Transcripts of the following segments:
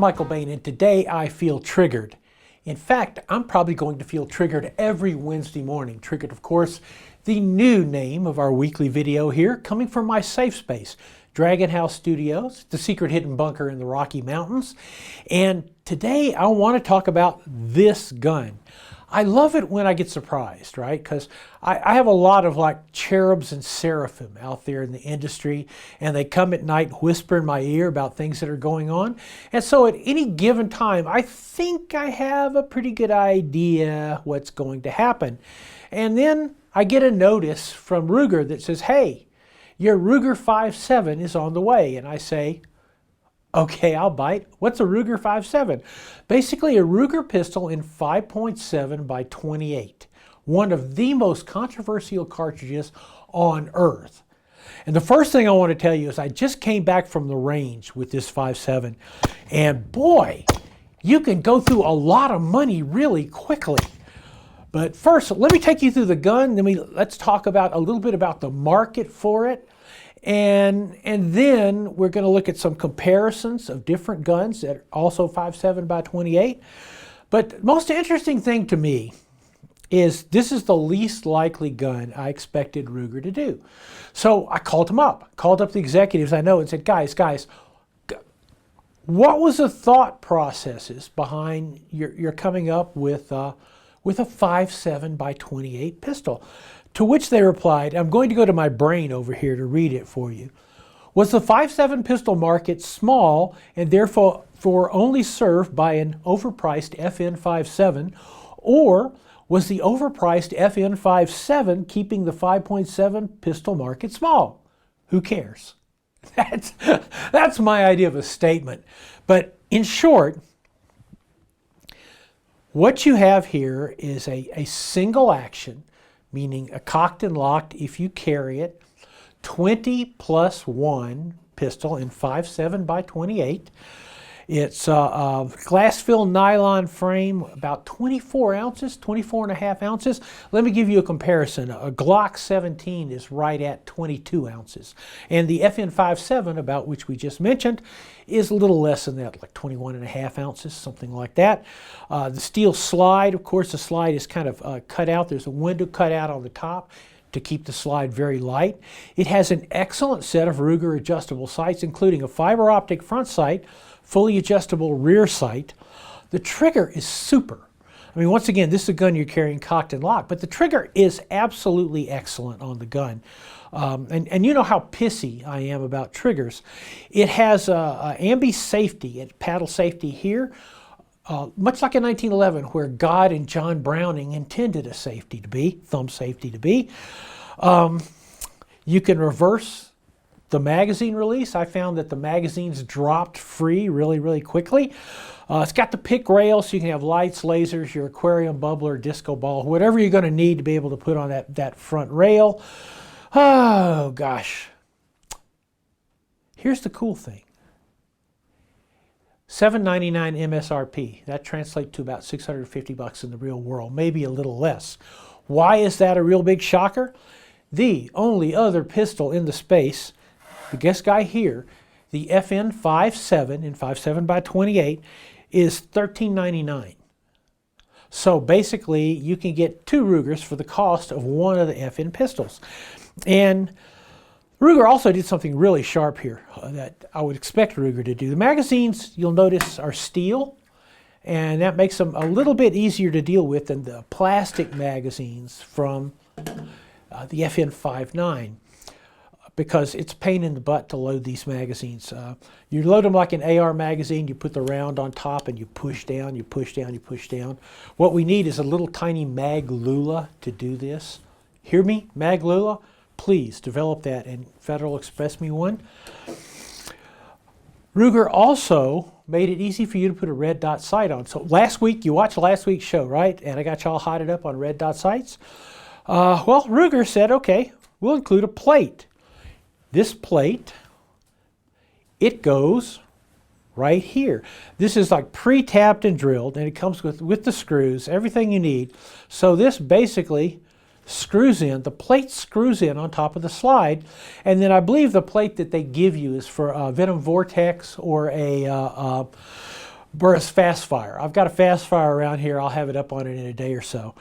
Michael Bane, and today I feel triggered. In fact, I'm probably going to feel triggered every Wednesday morning. Triggered, of course, the new name of our weekly video here, coming from my safe space, Dragon House Studios, the secret hidden bunker in the Rocky Mountains. And today I want to talk about this gun. I love it when I get surprised, right? Because I have a lot of like cherubs and seraphim out there in the industry, and they come at night, whisper in my ear about things that are going on. And so at any given time, I think I have a pretty good idea what's going to happen. And then I get a notice from Ruger that says, hey, your Ruger-57 is on the way. And I say, okay, I'll bite. What's a Ruger-57? Basically a Ruger pistol in 5.7 by 28. One of the most controversial cartridges on earth. And the first thing I want to tell you is I just came back from the range with this 5.7. And boy, you can go through a lot of money really quickly. But first, let me take you through the gun. Let's talk about a little bit about the market for it. And then we're going to look at some comparisons of different guns that are also 5.7 by 28. But the most interesting thing to me is this is the least likely gun I expected Ruger to do. So I called them up, called up the executives I know and said, guys, what was the thought processes behind your coming up with a 5.7 by 28 pistol? To which they replied, I'm going to go to my brain over here to read it for you. Was the 5.7 pistol market small and therefore only served by an overpriced FN-57, or was the overpriced FN-57 keeping the 5.7 pistol market small? Who cares? That's my idea of a statement. But in short, what you have here is a single action, meaning a cocked and locked if you carry it, 20+1 pistol in 5.7 by 28. It's a glass-filled nylon frame, about 24 ounces, 24 and a half ounces. Let me give you a comparison. A Glock 17 is right at 22 ounces. And the FN-57, about which we just mentioned, is a little less than that, like 21 and a half ounces, something like that. The steel slide, of course, the slide is kind of cut out. There's a window cut out on the top to keep the slide very light. It has an excellent set of Ruger adjustable sights, including a fiber optic front sight, fully adjustable rear sight. The trigger is super. I mean, once again, this is a gun you're carrying cocked and locked, but the trigger is absolutely excellent on the gun. And you know how pissy I am about triggers. It has a ambi safety, and paddle safety here, much like in 1911, where God and John Browning intended a safety to be, thumb safety to be. You can reverse the magazine release. I found that the magazines dropped free really quickly. It's got the pick rail, so you can have lights, lasers, your aquarium bubbler, disco ball, whatever you're going to need to be able to put on that front rail. Oh gosh. Here's the cool thing. $799 MSRP. That translates to about $650 in the real world, maybe a little less. Why is that a real big shocker? The only other pistol in the space, the guest guy here, the FN-57 in 5.7 by 28, is $13.99. So basically, you can get two Rugers for the cost of one of the FN pistols. And Ruger also did something really sharp here that I would expect Ruger to do. The magazines, you'll notice, are steel, and that makes them a little bit easier to deal with than the plastic magazines from the FN-59, because it's a pain in the butt to load these magazines. You load them like an AR magazine, you put the round on top and you push down, you push down, you push down. What we need is a little tiny mag lula to do this. Hear me? Mag lula? Please develop that and Federal Express me one. Ruger also made it easy for you to put a red dot sight on. So last week, you watched last week's show, right? And I got y'all hotted up on red dot sights. Well, Ruger said, okay, we'll include a plate. This plate, it goes right here. This is like pre-tapped and drilled, and it comes with the screws, everything you need. So this basically screws in, the plate screws in on top of the slide, and then I believe the plate that they give you is for Venom Vortex or a Burris fast fire. I've got a fast fire around here. I'll have it up on it in a day or so.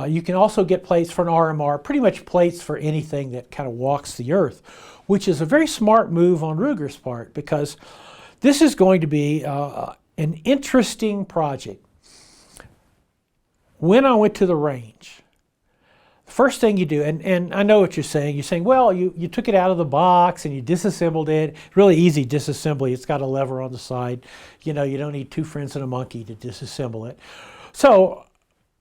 You can also get plates for an RMR, pretty much plates for anything that kind of walks the earth, which is a very smart move on Ruger's part, because this is going to be an interesting project. When I went to the range, the first thing you do, and I know what you're saying, well, you took it out of the box and you disassembled it. Really easy disassembly. It's got a lever on the side. You know, you don't need two friends and a monkey to disassemble it. So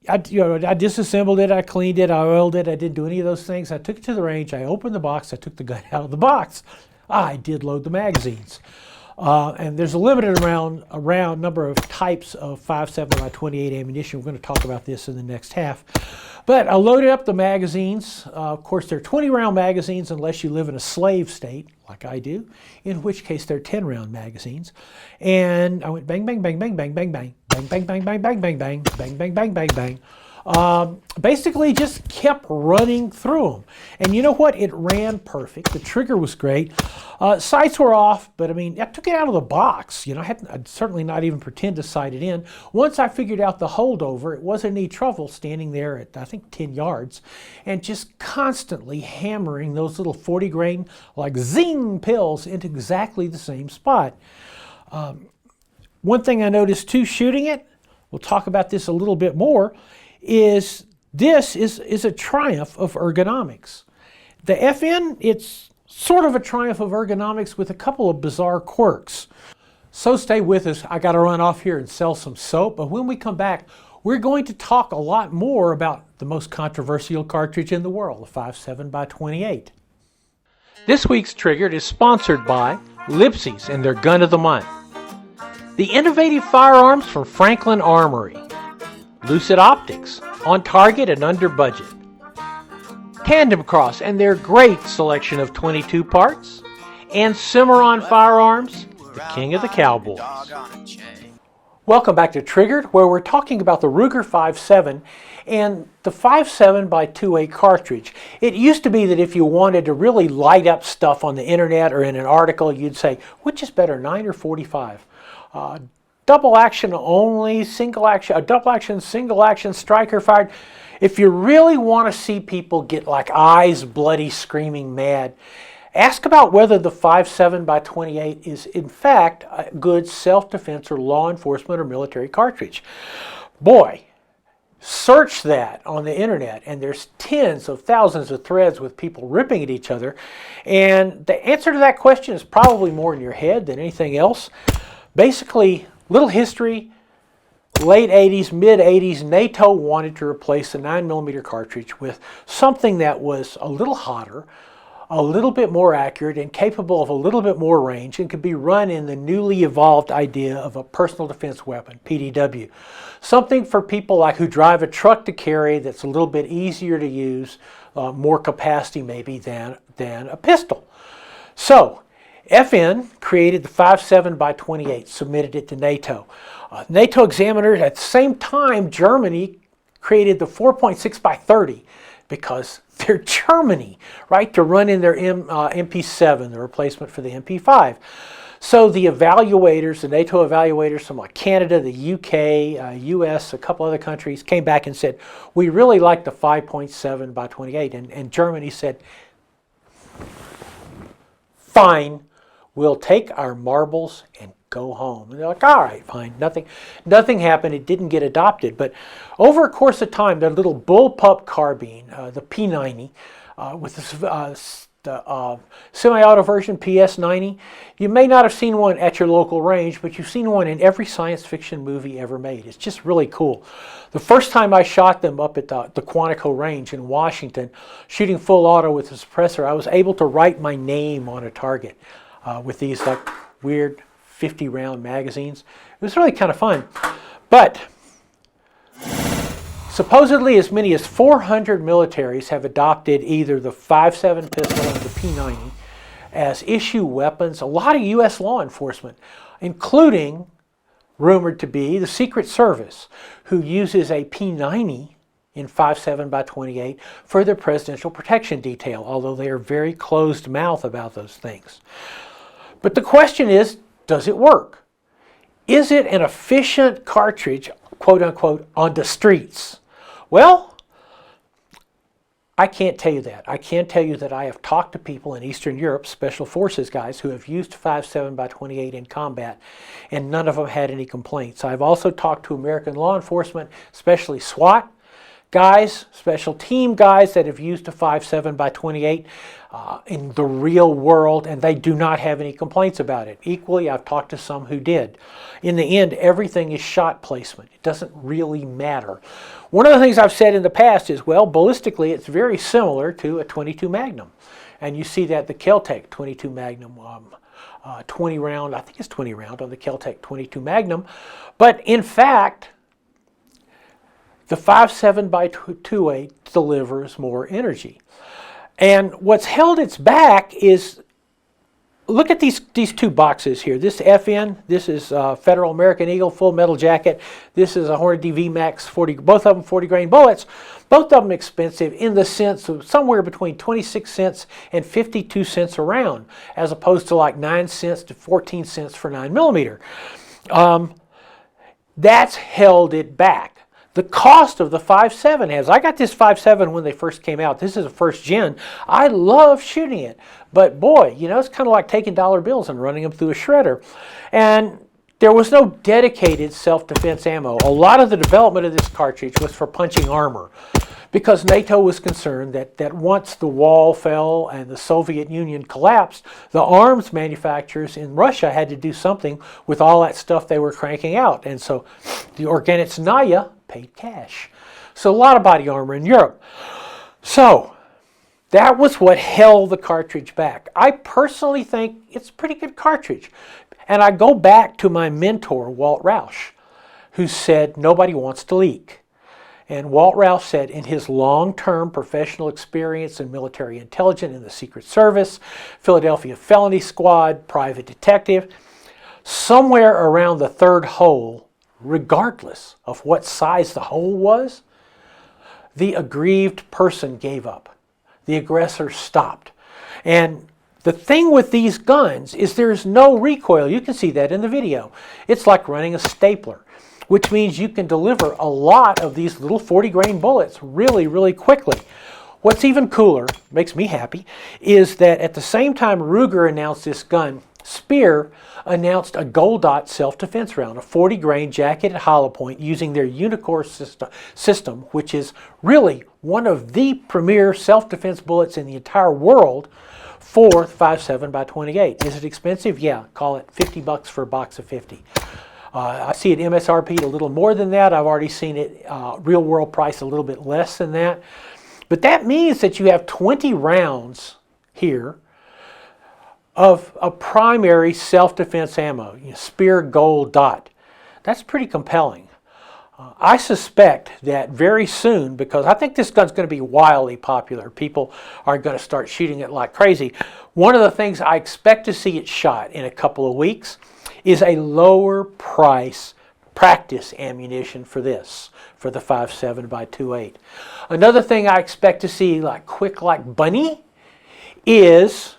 I disassembled it, I cleaned it, I oiled it, I didn't do any of those things. I took it to the range, I opened the box, I took the gun out of the box. I did load the magazines. And there's a limited around number of types of 5.7 by 28 ammunition. We're going to talk about this in the next half. But I loaded up the magazines. Of course, they're 20-round magazines unless you live in a slave state, like I do, in which case they're 10-round magazines. And I went bang, bang, bang, bang, bang, bang, bang, bang, bang, bang, bang, bang, bang, bang, bang, bang, bang, bang, bang. Basically just kept running through them. And you know what? It ran perfect. The trigger was great. Sights were off, but I mean, I took it out of the box. You know, I'd certainly not even pretend to sight it in. Once I figured out the holdover, it wasn't any trouble standing there at, I think, 10 yards and just constantly hammering those little 40 grain, like zing pills into exactly the same spot. One thing I noticed too shooting it, we'll talk about this a little bit more, is this is a triumph of ergonomics. The FN, it's sort of a triumph of ergonomics with a couple of bizarre quirks. So stay with us. I got to run off here and sell some soap, but when we come back, we're going to talk a lot more about the most controversial cartridge in the world, the 5.7 by 28. This week's Triggered is sponsored by Lipsy's and their Gun of the Month, the innovative firearms from Franklin Armory, Lucid Optics, on target and under budget, Tandem Cross and their great selection of 22 parts, and Cimarron Firearms, the king of the cowboys. Welcome back to Triggered, where we're talking about the Ruger-57 and the 5.7 by 28 cartridge. It used to be that if you wanted to really light up stuff on the internet or in an article, you'd say, which is better, 9 or 45? Double action only, single action, a double action, single action, striker fired. If you really want to see people get like eyes bloody, screaming mad, ask about whether the 5.7 by 28 is in fact a good self-defense or law enforcement or military cartridge. Boy, search that on the internet and there's tens of thousands of threads with people ripping at each other. And the answer to that question is probably more in your head than anything else. Basically, little history, late 80s, mid 80s, NATO wanted to replace the 9mm cartridge with something that was a little hotter, a little bit more accurate, and capable of a little bit more range, and could be run in the newly evolved idea of a personal defense weapon, PDW. Something for people like who drive a truck to carry that's a little bit easier to use, more capacity maybe than a pistol. So, FN created the 5.7 by 28, submitted it to NATO. NATO examiners, at the same time, Germany created the 4.6 by 30 because they're Germany, right, to run in their MP7, the replacement for the MP5. So the evaluators, the NATO evaluators from like Canada, the UK, US, a couple other countries came back and said, we really like the 5.7 by 28. And Germany said, fine. We'll take our marbles and go home. And they're like, all right, fine. Nothing happened. It didn't get adopted. But over a course of time, the little bullpup carbine, the P90, with the semi-auto version PS90, you may not have seen one at your local range, but you've seen one in every science fiction movie ever made. It's just really cool. The first time I shot them up at the Quantico range in Washington, shooting full auto with a suppressor, I was able to write my name on a target. With these like weird 50-round magazines. It was really kind of fun. But supposedly as many as 400 militaries have adopted either the 5.7 pistol or the P90 as issue weapons. A lot of U.S. law enforcement, including, rumored to be, the Secret Service, who uses a P90 in 5.7 by 28 for their presidential protection detail, although they are very closed-mouthed about those things. But the question is, does it work? Is it an efficient cartridge, quote unquote, on the streets? Well, I can't tell you that. I can tell you that I have talked to people in Eastern Europe, Special Forces guys, who have used 5.7x28 in combat, and none of them had any complaints. I've also talked to American law enforcement, especially SWAT guys, special team guys that have used a 5.7x28 in the real world, and they do not have any complaints about it. Equally, I've talked to some who did. In the end, everything is shot placement. It doesn't really matter. One of the things I've said in the past is, well, ballistically, it's very similar to a 22 Magnum. And you see that the Kel-Tec 22 Magnum, 20 round, I think it's 20 round on the Kel-Tec 22 Magnum. But in fact, the 5.7x28 delivers more energy. And what's held its back is, look at these two boxes here. This FN, this is Federal American Eagle full metal jacket. This is a Hornady VMAX 40, both of them 40 grain bullets. Both of them expensive in the sense of somewhere between 26 cents and 52 cents a round, as opposed to like 9 cents to 14 cents for 9mm. That's held it back. The cost of the 5.7 has, I got this 5.7 when they first came out. This is a first gen. I love shooting it. But boy, you know, it's kind of like taking dollar bills and running them through a shredder. And there was no dedicated self-defense ammo. A lot of the development of this cartridge was for punching armor, because NATO was concerned that once the wall fell and the Soviet Union collapsed, the arms manufacturers in Russia had to do something with all that stuff they were cranking out. And so the Organitsnaya paid cash. So a lot of body armor in Europe. So that was what held the cartridge back. I personally think it's a pretty good cartridge. And I go back to my mentor, Walt Roush, who said nobody wants to leak. And Walt Roush said in his long-term professional experience in military intelligence in the Secret Service, Philadelphia Felony Squad, private detective, somewhere around the third hole, regardless of what size the hole was, the aggrieved person gave up. The aggressor stopped. And the thing with these guns is there's no recoil. You can see that in the video. It's like running a stapler, which means you can deliver a lot of these little 40 grain bullets really, really quickly. What's even cooler, makes me happy, is that at the same time Ruger announced this gun, Speer announced a Gold Dot self-defense round, a 40 grain jacketed hollow point using their Unicore system, which is really one of the premier self-defense bullets in the entire world for 5.7x28. Is it expensive? Yeah, call it $50 for a box of 50. I see it MSRP'd a little more than that. I've already seen it real world price a little bit less than that. But that means that you have 20 rounds here of a primary self-defense ammo, Speer Gold Dot. That's pretty compelling. I suspect that very soon, because I think this gun's going to be wildly popular, people are going to start shooting it like crazy. One of the things I expect to see it shot in a couple of weeks is a lower price practice ammunition for this, for the 5.7x28. Another thing I expect to see like quick like bunny is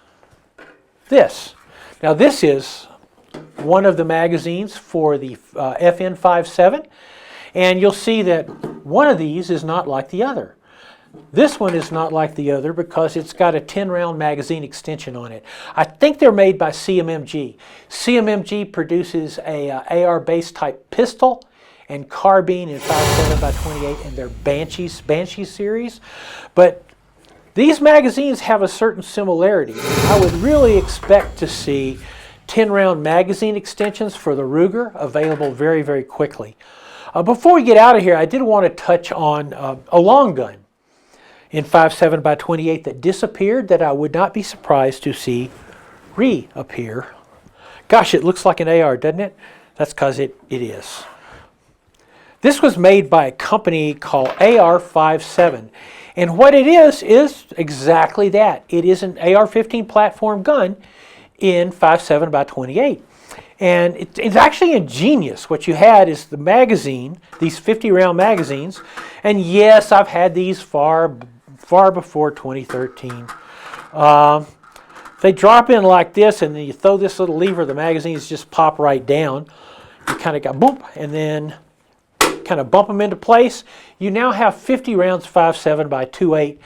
this. Now this is one of the magazines for the FN 5.7, and you'll see that one of these is not like the other. This one is not like the other because it's got a 10-round magazine extension on it. I think they're made by CMMG. CMMG produces a AR-based type pistol and carbine in 5.7x28 in their Banshee series. But these magazines have a certain similarity. I would really expect to see 10-round magazine extensions for the Ruger available very, very quickly. Before we get out of here, I did want to touch on a long gun in 5.7x28 that disappeared that I would not be surprised to see reappear. Gosh, it looks like an AR, doesn't it? That's because it is. This was made by a company called AR-57. And what it is exactly that. It is an AR-15 platform gun in 5.7x28. And it's actually ingenious. What you had is the magazine, these 50-round magazines. And yes, I've had these far before 2013. They drop in like this, and then you throw this little lever, the magazines just pop right down. You kind of got boom, and then kind of bump them into place. You now have 50 rounds 5.7 by 2.8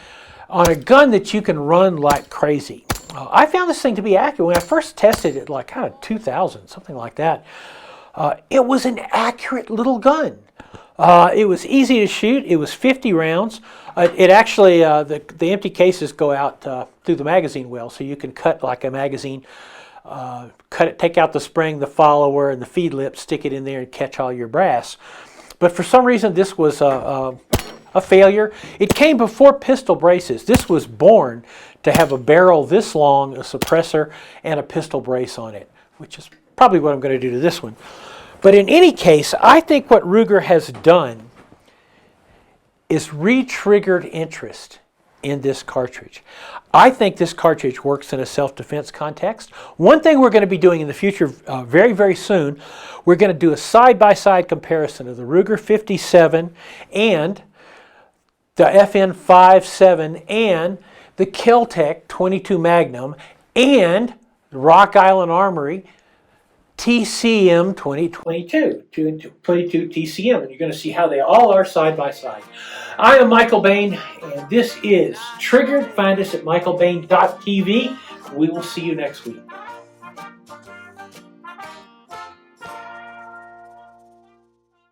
on a gun that you can run like crazy. I found this thing to be accurate. When I first tested it, like kind of 2000, something like that, it was an accurate little gun. It was easy to shoot. It was 50 rounds. It actually, the empty cases go out through the magazine well, so you can cut like a magazine, cut it, take out the spring, the follower, and the feed lip, stick it in there and catch all your brass. But for some reason, this was a failure. It came before pistol braces. This was born to have a barrel this long, a suppressor, and a pistol brace on it, which is probably what I'm going to do to this one. But in any case, I think what Ruger has done is re-triggered interest in this cartridge. I think this cartridge works in a self-defense context. One thing we're going to be doing in the future very, very soon, we're going to do a side-by-side comparison of the Ruger-57 and the FN-57 and the Kel-Tec 22 Magnum and the Rock Island Armory TCM 2022, 22 TCM, and you're going to see how they all are side by side. I am Michael Bane, and this is Triggered. Find us at michaelbane.tv. We will see you next week.